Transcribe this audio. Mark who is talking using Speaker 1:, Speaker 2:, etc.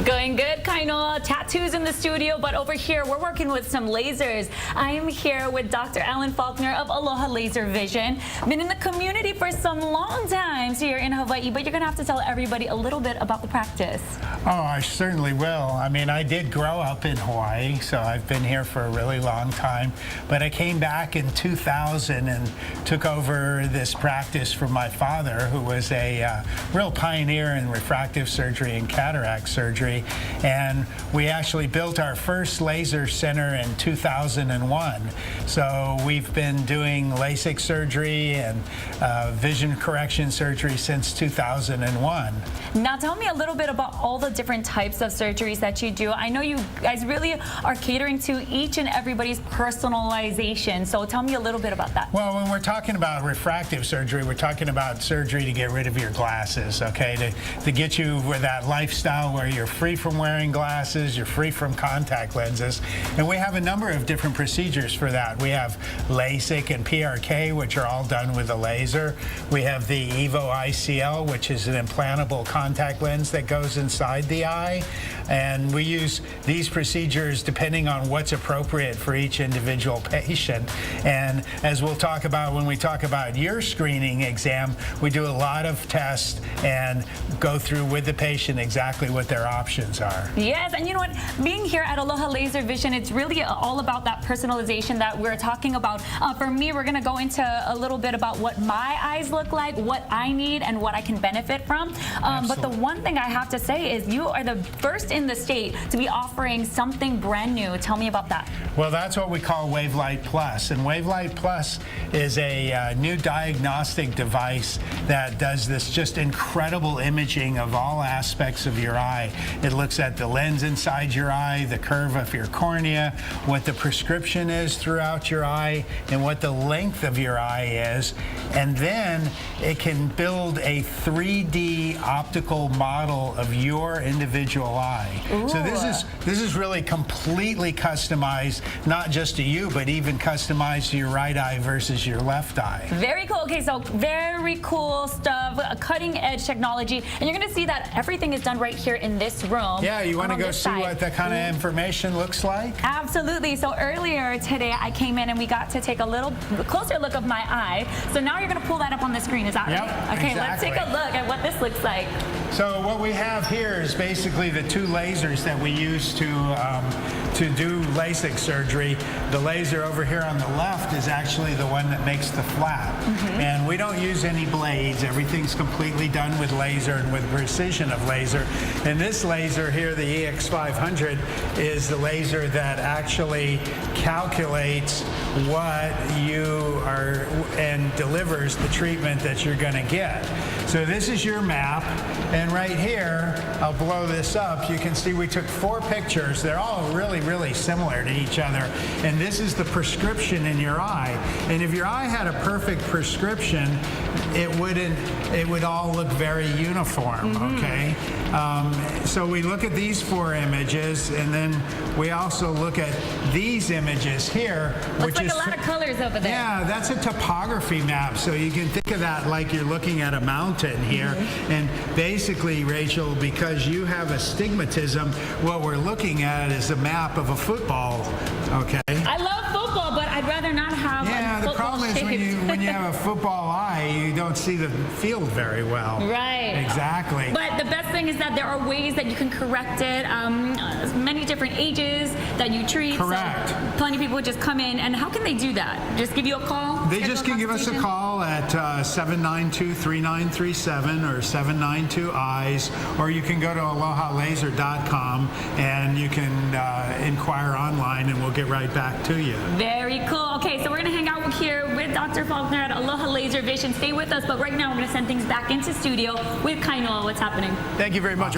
Speaker 1: Going good, Kainoa. Tattoos in the studio, but over here we're working with some lasers. I am here with Dr. Alan Faulkner of Aloha Laser Vision. Been in the community for some long times here in Hawaii, but you're going to have to tell everybody a little bit about the practice.
Speaker 2: Oh, I certainly will. I mean, I did grow up in Hawaii, so I've been here for a really long time. But I came back in 2000 and took over this practice from my father, who was a real pioneer in refractive surgery and cataract surgery. And we actually built our first laser center in 2001. So we've been doing LASIK surgery and vision correction surgery since 2001.
Speaker 1: Now tell me a little bit about all the different types of surgeries that you do. I know you guys really are catering to each and everybody's personalization. So tell me a little bit about that.
Speaker 2: Well, when we're talking about refractive surgery, we're talking about surgery to get rid of your glasses, okay? To get you with that lifestyle where you're free from wearing glasses, you're free from contact lenses. And we have a number of different procedures for that. We have LASIK and PRK, which are all done with a laser. We have the EVO ICL, which is an implantable contact lens that goes inside the eye. And we use these procedures depending on what's appropriate for each individual patient. And as we'll talk about when we talk about your screening exam, we do a lot of tests and go through with the patient exactly what their options are.
Speaker 1: Yes, and you know what? Being here at Aloha Laser Vision, it's really all about that personalization that we're talking about. For me, we're going to go into a little bit about what my eyes look like, what I need, and what I can benefit from. But the one thing I have to say is you are the first in the state to be offering something brand new. Tell me about that.
Speaker 2: Well, that's what we call WaveLight Plus. And WaveLight Plus is a new diagnostic device that does this just incredible imaging of all aspects of your eye. It looks at the lens inside your eye, the curve of your cornea, what the prescription is throughout your eye, and what the length of your eye is. And then it can build a 3D optical model of your individual eye.
Speaker 1: Ooh.
Speaker 2: So this is really completely customized, not just to you, but even customized to your right eye versus your left eye.
Speaker 1: Very cool. Okay, so very cool stuff, cutting edge technology, and you're going to see that everything is done right here in this room.
Speaker 2: Yeah, you want to go see what that kind of information looks like?
Speaker 1: Absolutely. So earlier today I came in and we got to take a little closer look of my eye. So now you're going to pull that up on the screen. Is that right? Okay, Let's take a look at what this looks like.
Speaker 2: So what we have here is basically the two lasers that we use to do LASIK surgery. The laser over here on the left is actually the one that makes the flap. And we don't use any blades. Everything's completely done with laser and with precision of laser. And this laser here, the EX500, is the laser that actually calculates what you are and delivers the treatment that you're going to get. So this is your map, and right here, I'll blow this up. You can see we took 4 pictures. They're all really, really similar to each other. And this is the prescription in your eye. And if your eye had a perfect prescription, it would all look very uniform, okay? So we look at these 4 images, and then we also look at these images here.
Speaker 1: Looks like a lot of colors over there.
Speaker 2: Yeah, that's a topography map. So you can think of that like you're looking at a mountain here. And basically, Rachel, because you have astigmatism, what we're looking at is a map of a football, okay?
Speaker 1: I love football, but I'd rather not have
Speaker 2: the problem is when you have a football eye, you don't see the field very well.
Speaker 1: Right.
Speaker 2: Exactly.
Speaker 1: But the best thing is that there are ways that you can correct it. Many different ages that you treat.
Speaker 2: Correct.
Speaker 1: So plenty of people would just come in, and how can they do that? Just give you a call?
Speaker 2: They just can give us a call at 792-3937 or 792-EYES, or you can go to alohalaser.com and you can inquire online, and we'll get right back to you.
Speaker 1: Very cool. Okay, so we're going to hang out here with Dr. Faulkner at Aloha Laser Vision. Stay with us, but right now we're going to send things back into studio with Kainoa. What's happening?
Speaker 2: Thank you very much.